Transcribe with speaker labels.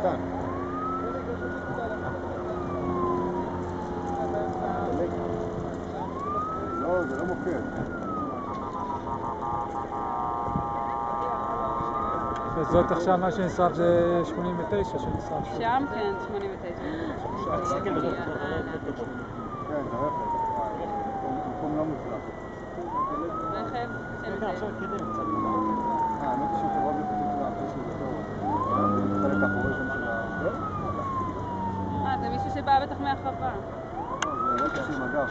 Speaker 1: קטן. לא, זה לא מוקד.
Speaker 2: וזאת עכשיו מה שנשרף זה 89 שנשרף.
Speaker 3: שם כן, 89.
Speaker 1: כן, זה רכב. מקום לא מוצלח.
Speaker 3: רכב?
Speaker 4: כן, עכשיו כדי קצת.
Speaker 1: האמת היא שחברה בלתי של האחרי של זה חלק האחורי שם של
Speaker 3: זה מישהו שבא בטח מהחווה.
Speaker 1: זה רכב של מג"ב.